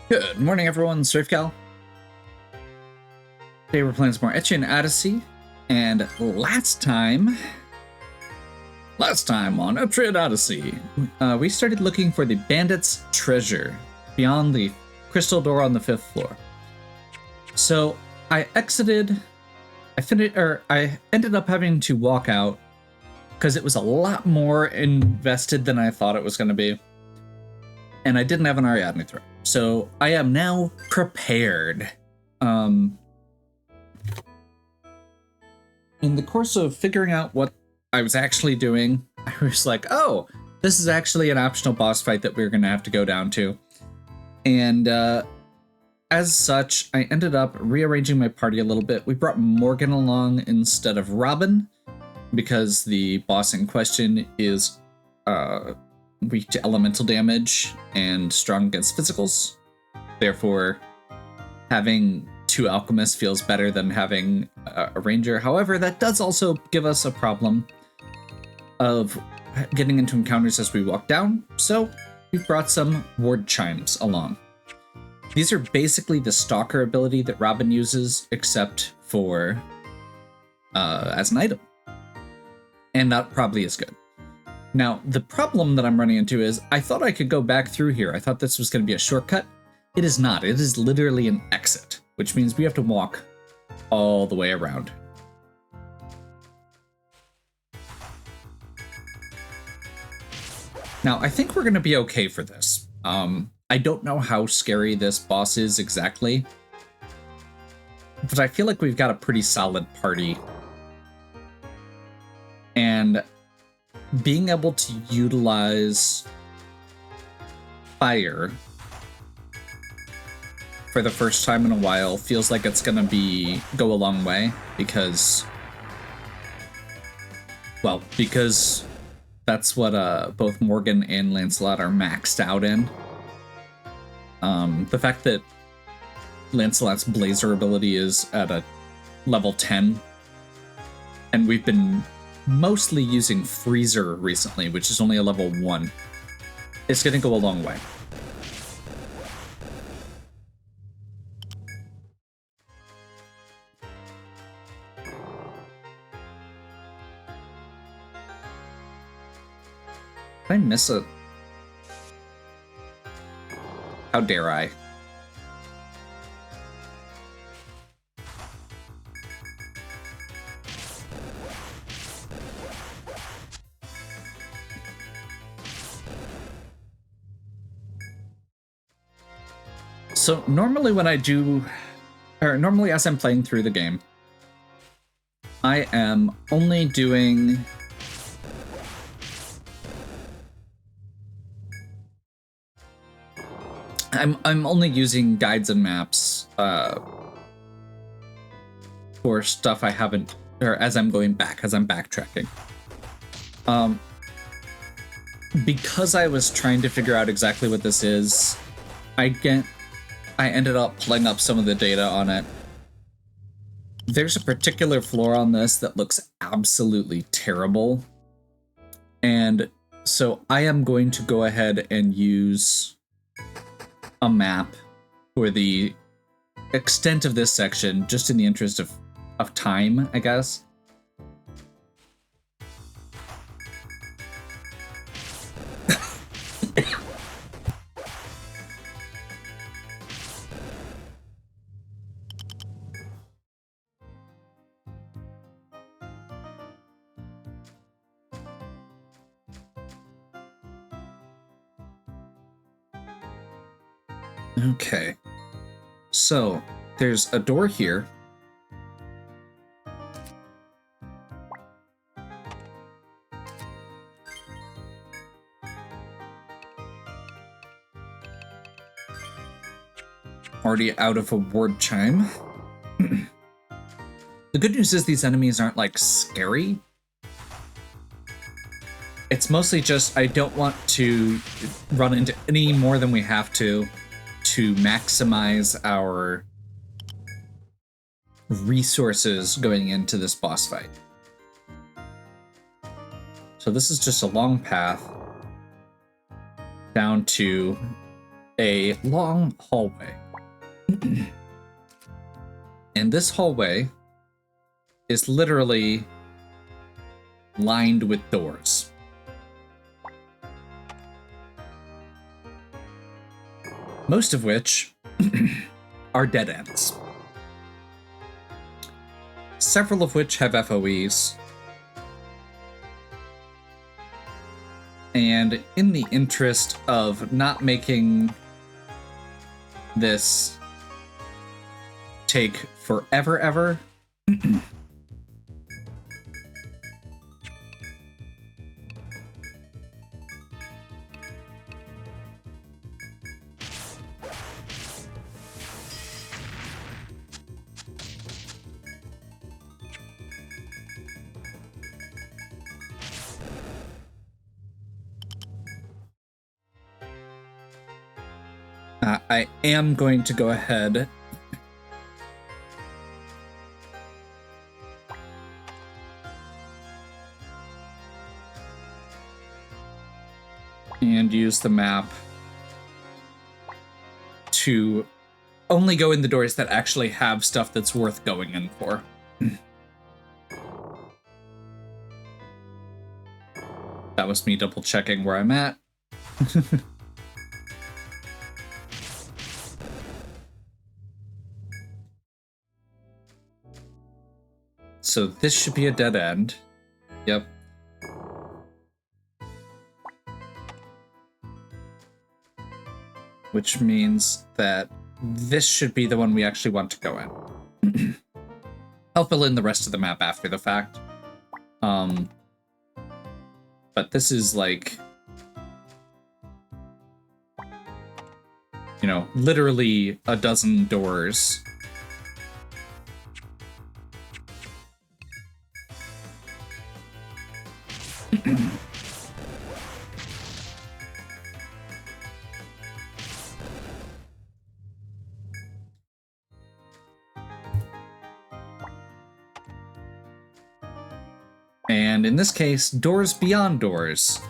Good morning, everyone. SurfCal. Today we're playing some more Etrian Odyssey, and last time on Etrian Odyssey, we started looking for the bandit's treasure beyond the crystal door on the 5th floor. So I ended up having to walk out because it was a lot more invested than I thought it was going to be, and I didn't have an Ariadne throw. So I am now prepared. In the course of figuring out what I was actually doing, I was like, oh, this is actually an optional boss fight that we're going to have to go down to. And as such, I ended up rearranging my party a little bit. We brought Morgan along instead of Robin, because the boss in question is weak to elemental damage and strong against physicals. Therefore, having two alchemists feels better than having a ranger. However, that does also give us a problem of getting into encounters as we walk down, so we've brought some ward chimes along. These are basically the stalker ability that Robin uses, except for as an item. And that probably is good. Now, the problem that I'm running into is I thought I could go back through here. I thought this was going to be a shortcut. It is not. It is literally an exit, which means we have to walk all the way around. Now, I think we're going to be okay for this. I don't know how scary this boss is exactly, but I feel like we've got a pretty solid party. And being able to utilize fire for the first time in a while feels like it's gonna go a long way, because that's what both Morgan and Lancelot are maxed out in. The fact that Lancelot's Blazer ability is at a level 10, and we've been mostly using Freezer recently, which is only a level 1. It's gonna go a long way. Did I miss it? How dare I? So normally as I'm playing through the game, I am only doing I'm only using guides and maps for stuff I haven't, or as I'm going back, as I'm backtracking. Because I was trying to figure out exactly what this is, I ended up pulling up some of the data on it. There's a particular floor on this that looks absolutely terrible. And so I am going to go ahead and use a map for the extent of this section, just in the interest of time, I guess. Okay, so there's a door here. Already out of a ward chime. The good news is these enemies aren't like scary. It's mostly just I don't want to run into any more than we have to maximize our resources going into this boss fight. So this is just a long path down to a long hallway. And this hallway is literally lined with doors. Most of which are dead ends. Several of which have FOEs. And in the interest of not making this take forever ever, I am going to go ahead and use the map to only go in the doors that actually have stuff that's worth going in for. That was me double checking where I'm at. So this should be a dead end. Yep. Which means that this should be the one we actually want to go in. I'll fill in the rest of the map after the fact. But this is like, you know, literally a dozen doors. And in this case, doors beyond doors.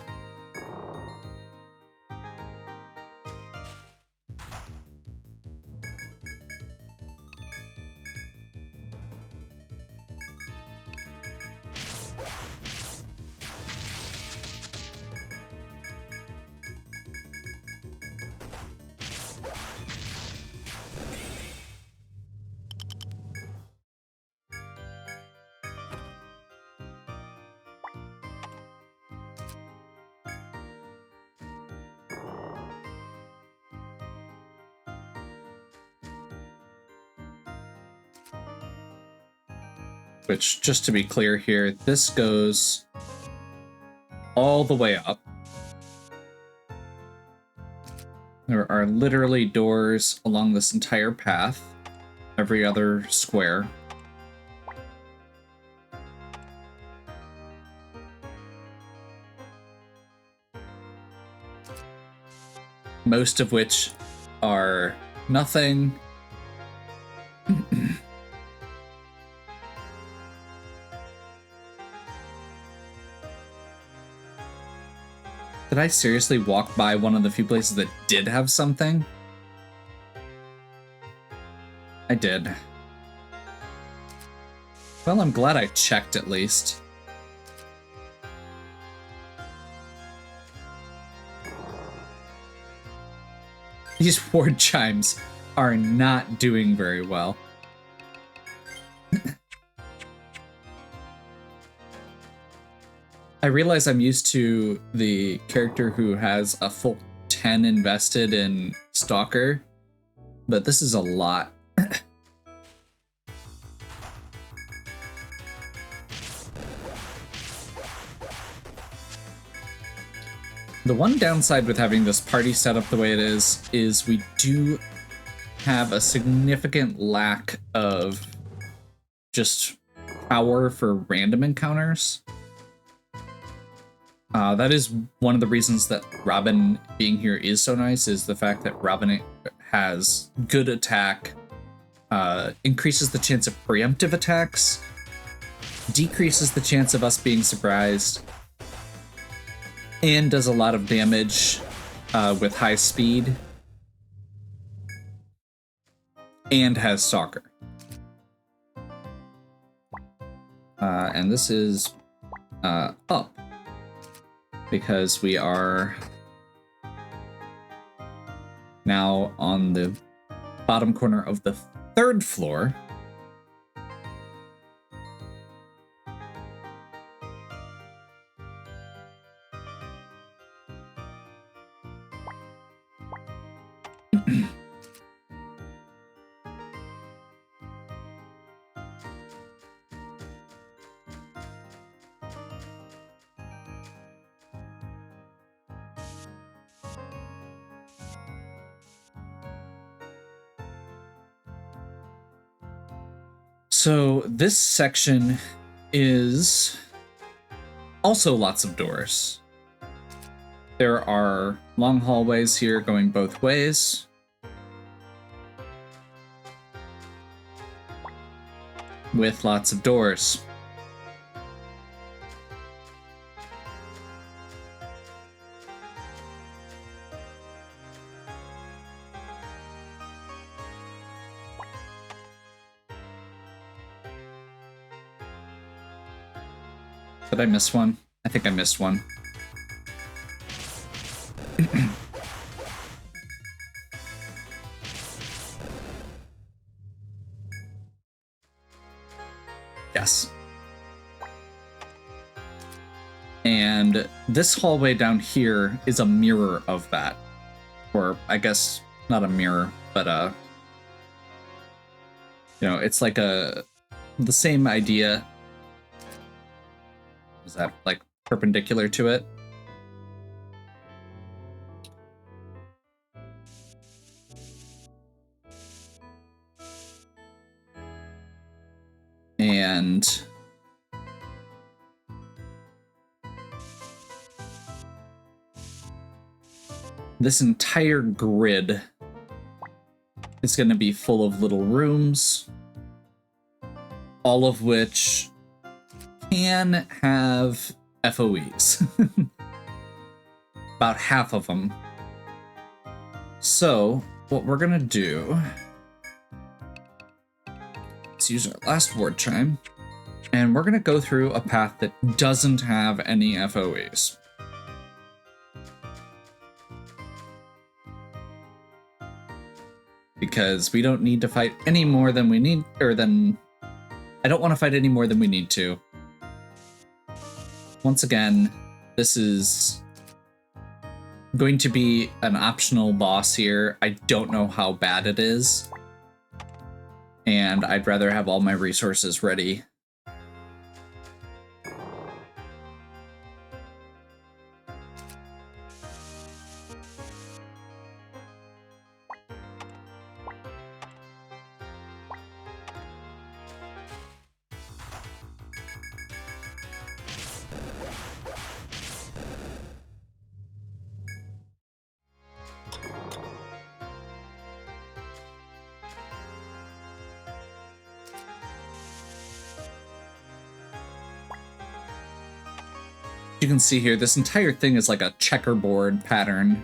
Which, just to be clear here, this goes all the way up. There are literally doors along this entire path, every other square. Most of which are nothing. Did I seriously walk by one of the few places that did have something? I did. Well, I'm glad I checked at least. These ward chimes are not doing very well. I realize I'm used to the character who has a full 10 invested in Stalker, but this is a lot. The one downside with having this party set up the way it is we do have a significant lack of just power for random encounters. That is one of the reasons that Robin being here is so nice, is the fact that Robin has good attack, increases the chance of preemptive attacks, decreases the chance of us being surprised, and does a lot of damage with high speed. and has soccer. And this is up because we are now on the bottom corner of the 3rd floor. So this section is also lots of doors. There are long hallways here going both ways. With lots of doors. Did I miss one? I think I missed one. Yes. And this hallway down here is a mirror of that. Or I guess not a mirror, but you know, it's like the same idea. Is that like perpendicular to it? And this entire grid is going to be full of little rooms, all of which can have FOEs. About half of them. So what we're going to do is use our last ward chime, and we're going to go through a path that doesn't have any FOEs. Because we don't need to fight any more than we need, or than... I don't want to fight any more than we need to. Once again, this is going to be an optional boss here. I don't know how bad it is. And I'd rather have all my resources ready. You can see here, this entire thing is like a checkerboard pattern.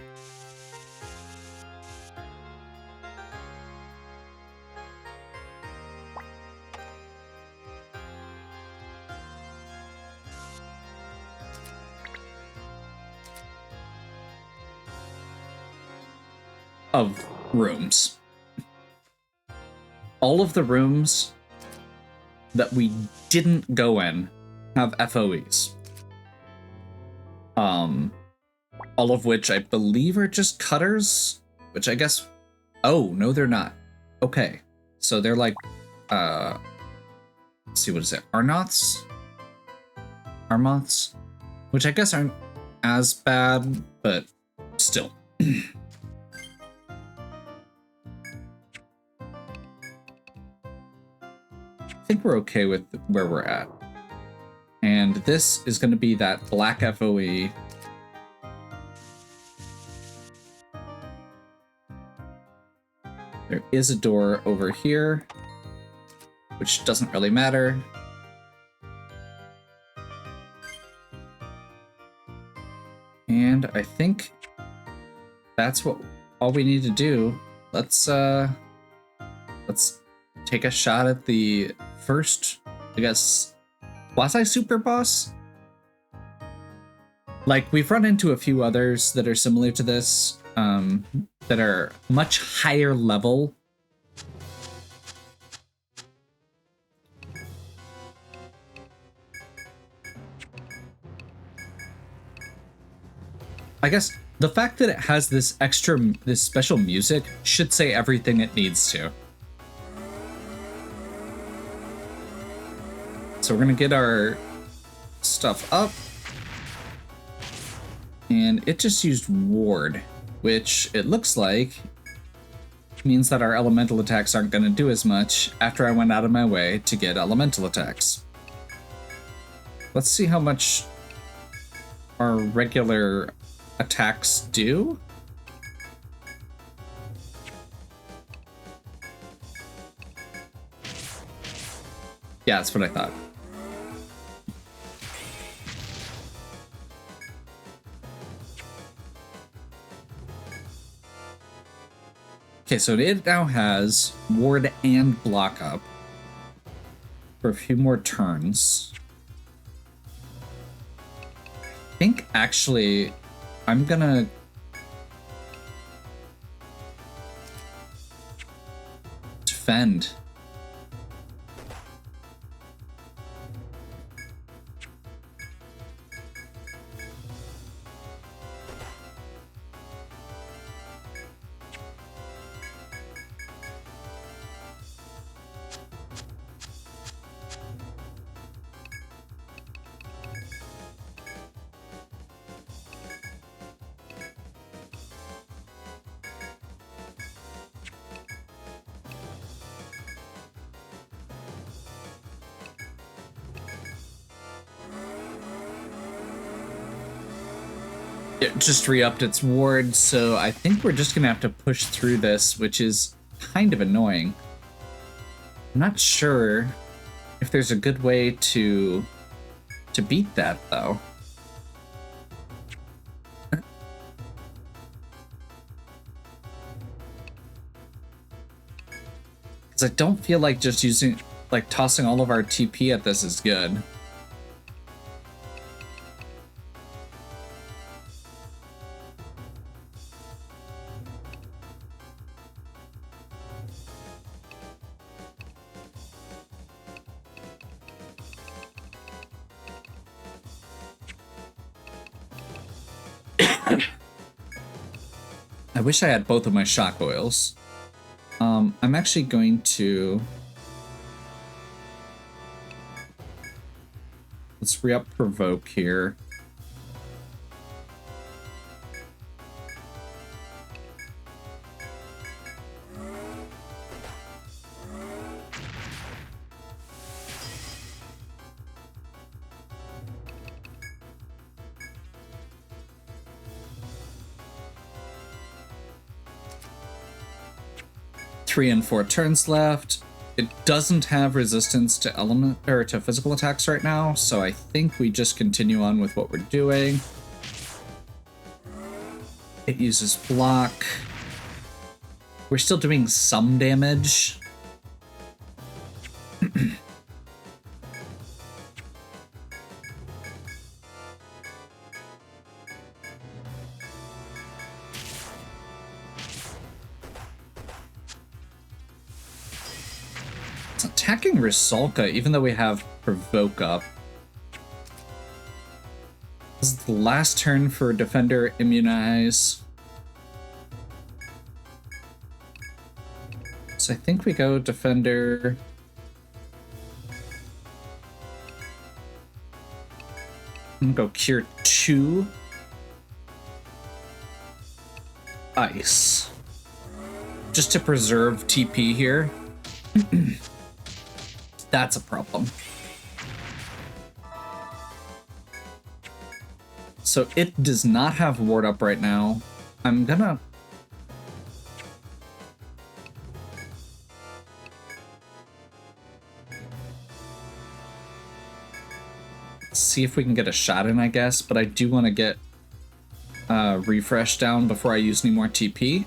Of rooms. All of the rooms that we didn't go in have FOEs. All of which I believe are just cutters, which I guess, oh, no, they're not. Okay, so they're like, let's see, what is it? Arnoths? Armoths? Which I guess aren't as bad, but still. I think we're okay with where we're at. And this is going to be that black FOE. There is a door over here, which doesn't really matter. And I think that's all we need to do. Let's let's take a shot at the first, I guess, quasi-super boss? Like, we've run into a few others that are similar to this, that are much higher level. I guess the fact that it has this special music should say everything it needs to. So we're gonna get our stuff up. And it just used ward, which it looks like means that our elemental attacks aren't gonna do as much after I went out of my way to get elemental attacks. Let's see how much our regular attacks do. Yeah, that's what I thought. Okay, so it now has ward and block up for a few more turns. I think actually I'm gonna defend. It just re-upped its ward, so I think we're just gonna have to push through this, which is kind of annoying. I'm not sure if there's a good way to beat that, though. Because I don't feel like just tossing all of our TP at this is good. I wish I had both of my shock oils. I'm actually going to... Let's re-up provoke here. Three and 4 turns left. It doesn't have resistance to element or to physical attacks right now, so I think we just continue on with what we're doing. It uses block. We're still doing some damage. Attacking Rusalka, even though we have Provoke up. This is the last turn for Defender Immunize. So I think we go Defender. I'm gonna go Cure 2. Ice. Just to preserve TP here. That's a problem. So it does not have ward up right now. I'm gonna... see if we can get a shot in, I guess, but I do want to get refresh down before I use any more TP.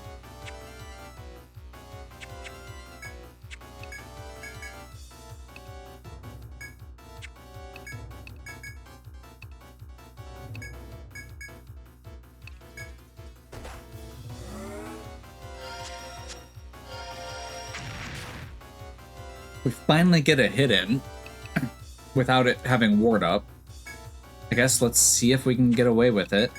We finally get a hit in without it having ward up. I guess let's see if we can get away with it.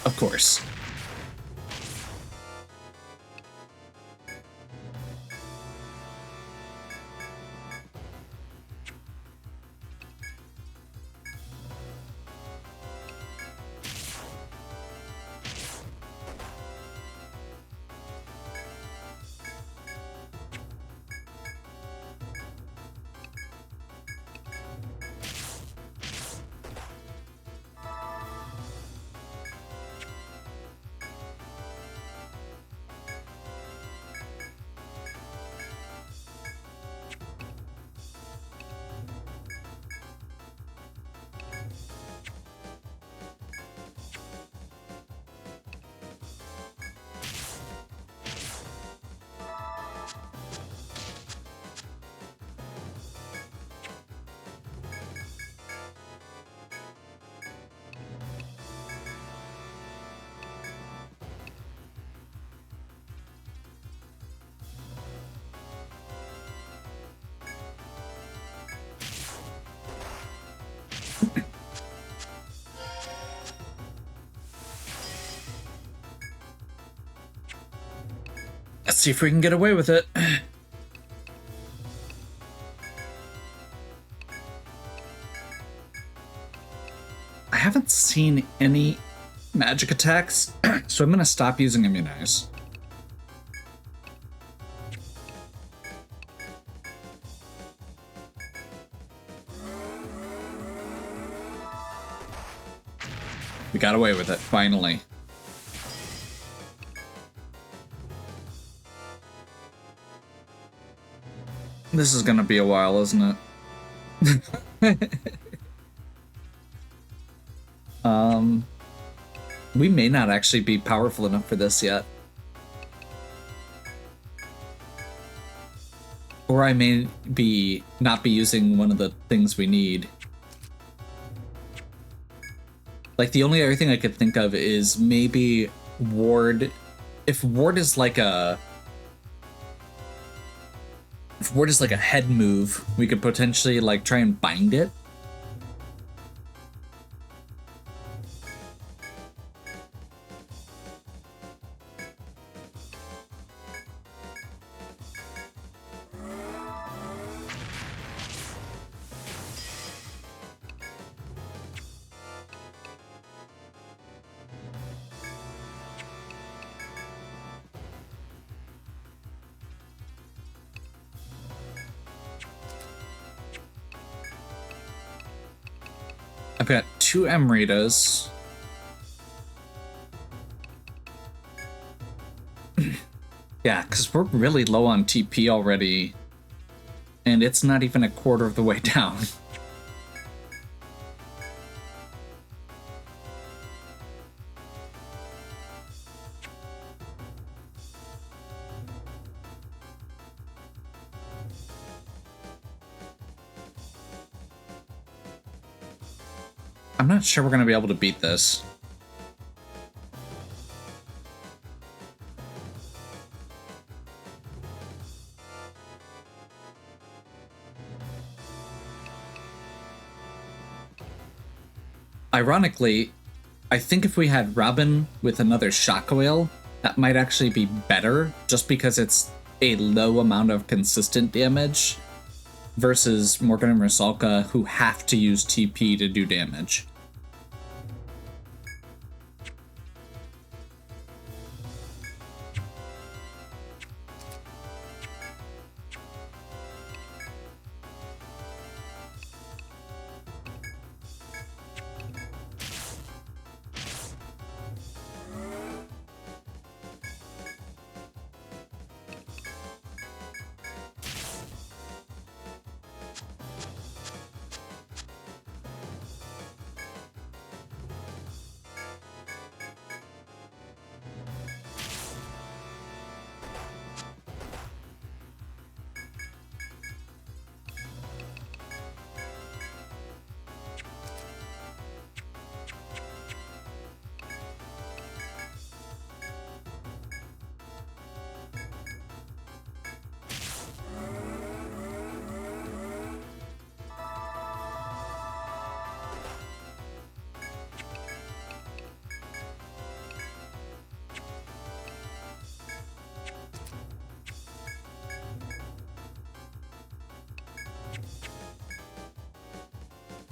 Of course. Let's see if we can get away with it. I haven't seen any magic attacks, so I'm gonna stop using Immunize. We got away with it, finally. This is gonna be a while, isn't it? We may not actually be powerful enough for this yet. Or I may be not be using one of the things we need. Like, the only other thing I could think of is maybe ward. If ward is like a head move, we could potentially like try and bind it. I've got 2 Emritas. Yeah, because we're really low on TP already. And it's not even a quarter of the way down. I'm not sure we're going to be able to beat this. Ironically, I think if we had Robin with another Shockwhale, that might actually be better, just because it's a low amount of consistent damage versus Morgan and Rusalka, who have to use TP to do damage.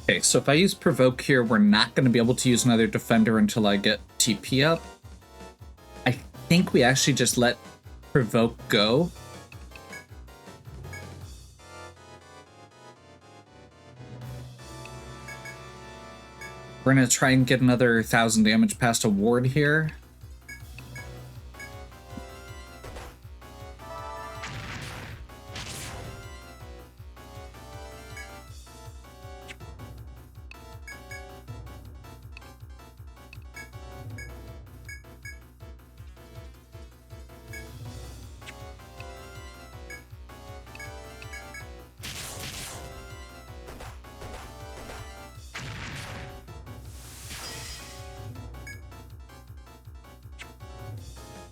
Okay, so if I use Provoke here, we're not going to be able to use another Defender until I get TP up. I think we actually just let Provoke go. We're going to try and get another 1,000 damage past a ward here.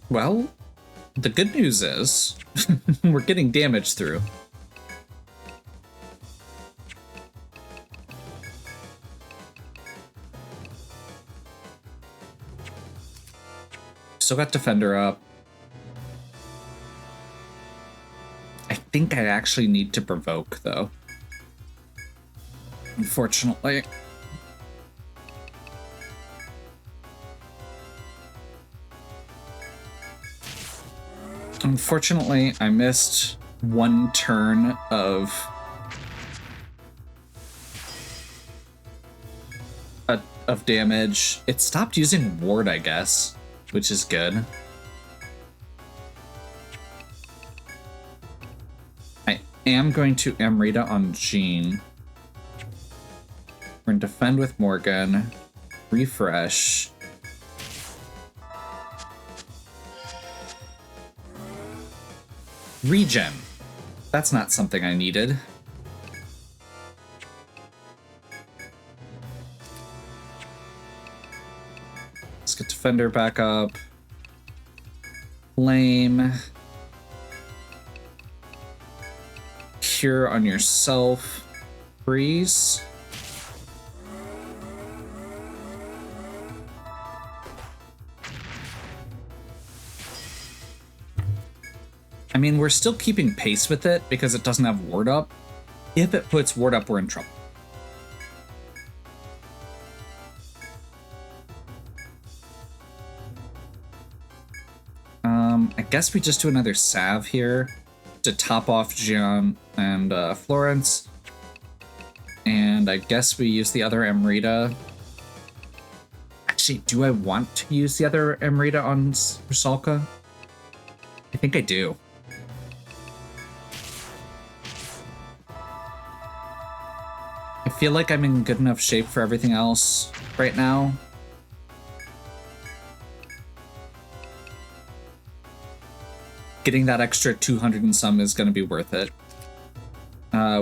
Well, the good news is we're getting damage through. Still got Defender up. I think I actually need to Provoke, though. Unfortunately. Unfortunately, I missed one turn of damage. It stopped using ward, I guess, which is good. I am going to Amrita on Jean. We're going to defend with Morgan. Refresh. Regen. That's not something I needed. Let's get Defender back up. Flame. Cure on yourself. Freeze. I mean, we're still keeping pace with it because it doesn't have ward up. If it puts ward up, we're in trouble. I guess we just do another salve here to top off Gian and Florence. And I guess we use the other Amrita. Actually, do I want to use the other Amrita on Rusalka? I think I do. I feel like I'm in good enough shape for everything else right now. Getting that extra 200 and some is going to be worth it.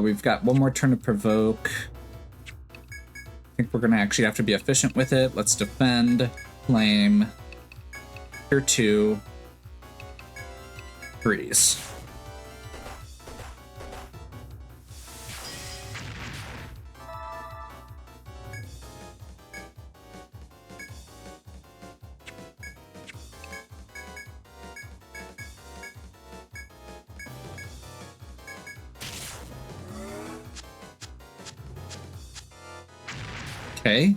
We've got one more turn to Provoke. I think we're going to actually have to be efficient with it. Let's defend, flame, tier 2, freeze. Okay,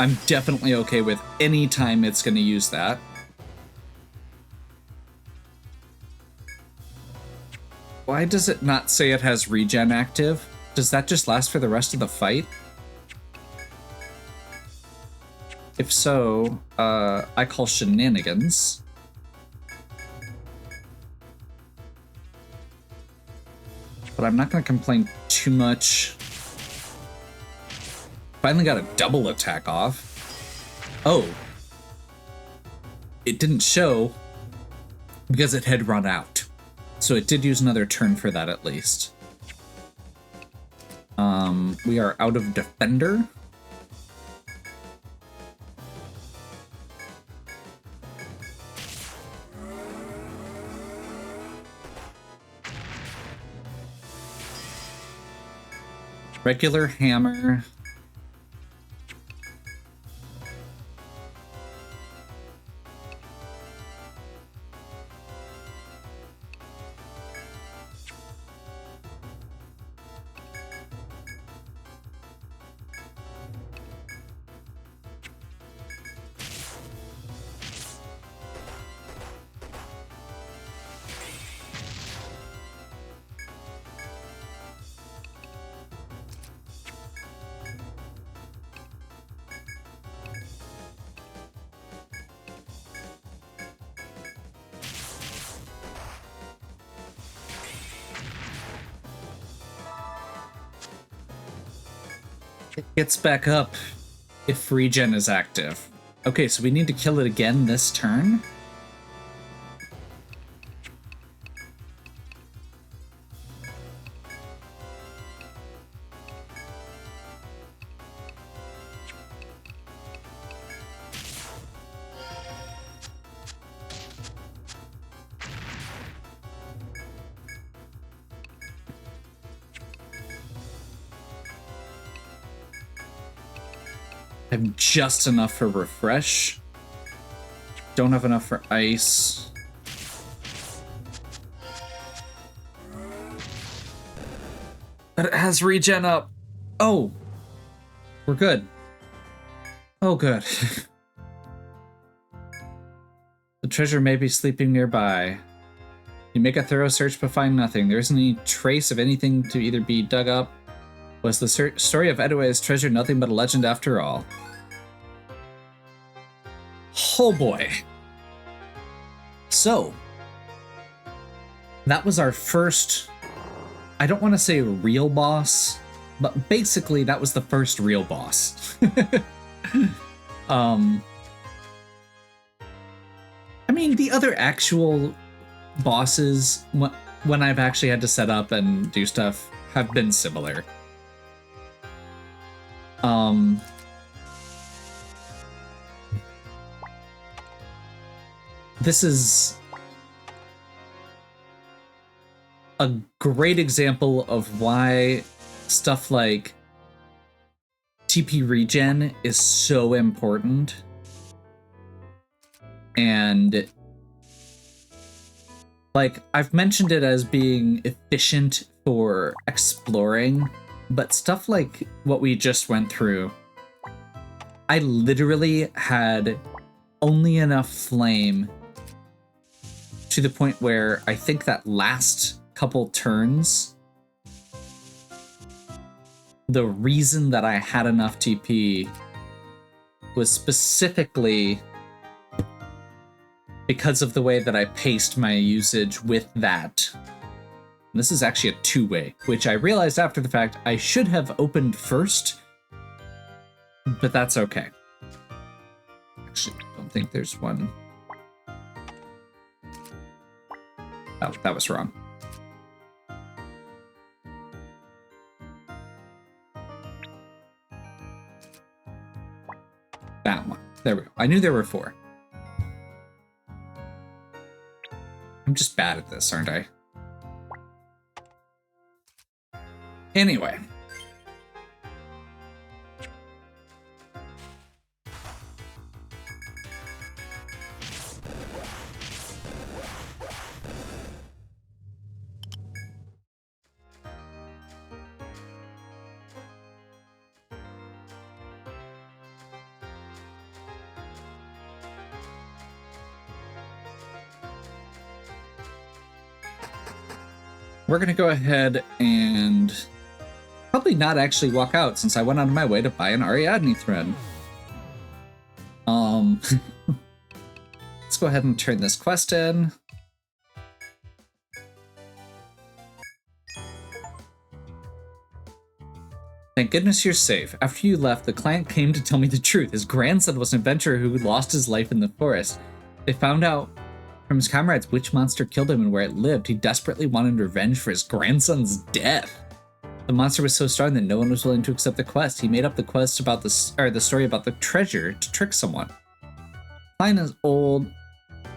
I'm definitely okay with any time it's going to use that. Why does it not say it has regen active? Does that just last for the rest of the fight? If so, I call shenanigans. But I'm not going to complain too much. Finally got a double attack off. Oh. It didn't show because it had run out. So it did use another turn for that at least. We are out of Defender. Regular hammer. It gets back up if regen is active. Okay, so we need to kill it again this turn. I have just enough for refresh. Don't have enough for ice. But it has regen up. Oh, we're good. Oh, good. The treasure may be sleeping nearby. You make a thorough search but find nothing. There isn't any trace of anything to either be dug up. Was the story of Edway's treasure nothing but a legend after all? Oh boy. So, that was our first, I don't want to say real boss, but basically that was the first real boss. I mean, the other actual bosses, when I've actually had to set up and do stuff, have been similar. This is a great example of why stuff like TP regen is so important. And like, I've mentioned it as being efficient for exploring, but stuff like what we just went through, I literally had only enough flame to the point where I think that last couple turns, the reason that I had enough TP was specifically because of the way that I paced my usage with that. This is actually a two-way, which I realized after the fact I should have opened first, but that's okay. Actually, I don't think there's one. Oh, that was wrong. That one. There we go. I knew there were 4. I'm just bad at this, aren't I? Anyway. We're going to go ahead and probably not actually walk out since I went out of my way to buy an Ariadne thread. Let's go ahead and turn this quest in. Thank goodness you're safe. After you left, the client came to tell me the truth. His grandson was an adventurer who lost his life in the forest. They found out from his comrades which monster killed him and where it lived. He desperately wanted revenge for his grandson's death. The monster was so strong that no one was willing to accept the quest. He made up the quest about the story about the treasure to trick someone. Klein is old.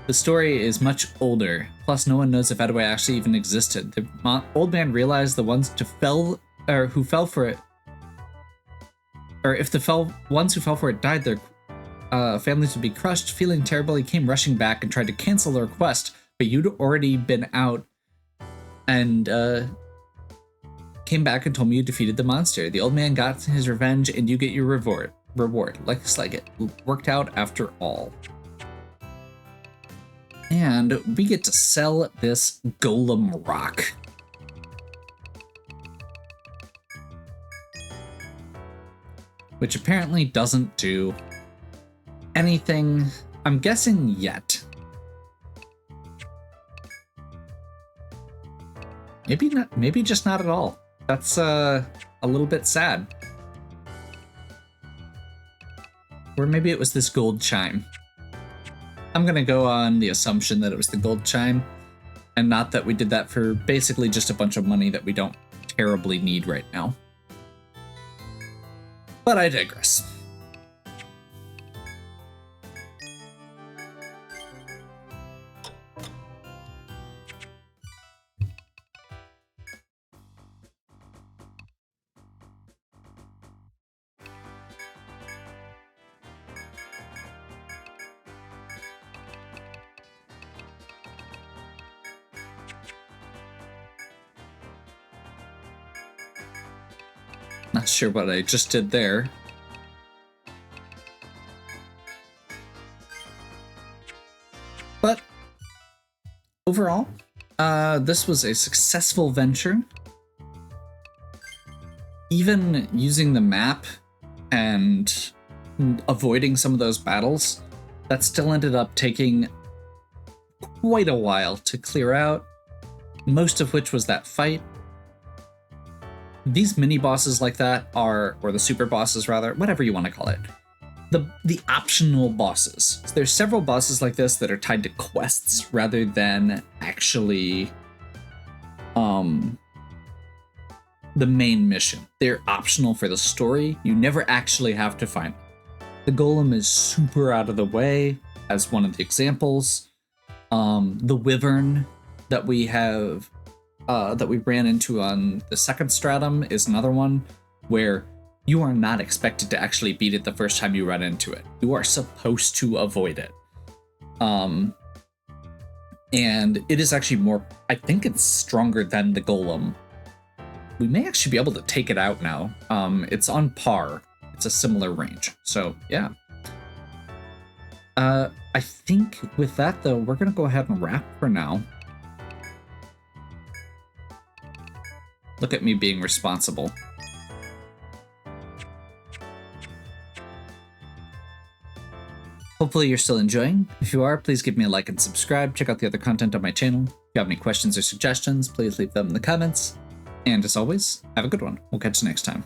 The story is much older. Plus, no one knows if Edway actually even existed. The old man realized the ones who fell for it, or if the ones who fell for it died, their families would be crushed. Feeling terrible, he came rushing back and tried to cancel the request, but you'd already been out and came back and told me you defeated the monster. The old man got his revenge and you get your reward. Looks like it worked out after all. And we get to sell this Golem rock. Which apparently doesn't do anything, I'm guessing, yet. Maybe not, maybe just not at all. That's a little bit sad. or maybe it was this gold chime. I'm gonna go on the assumption that it was the gold chime, and not that we did that for basically just a bunch of money that we don't terribly need right now. But I digress. Not sure what I just did there. But overall, this was a successful venture. Even using the map and avoiding some of those battles, that still ended up taking quite a while to clear out, most of which was that fight. These mini bosses like that are, or the super bosses rather, whatever you want to call it, the optional bosses. So there's several bosses like this that are tied to quests rather than actually the main mission. They're optional for the story. You never actually have to find them. The Golem is super out of the way as one of the examples. The Wyvern that we have that we ran into on the second stratum is another one where you are not expected to actually beat it the first time you run into it. You are supposed to avoid it. And it is actually more, I think it's stronger than the Golem. We may actually be able to take it out now. It's on par. It's a similar range. So yeah. I think with that though, we're gonna go ahead and wrap for now. Look at me being responsible. Hopefully you're still enjoying. If you are, please give me a like and subscribe. Check out the other content on my channel. If you have any questions or suggestions, please leave them in the comments. And as always, have a good one. We'll catch you next time.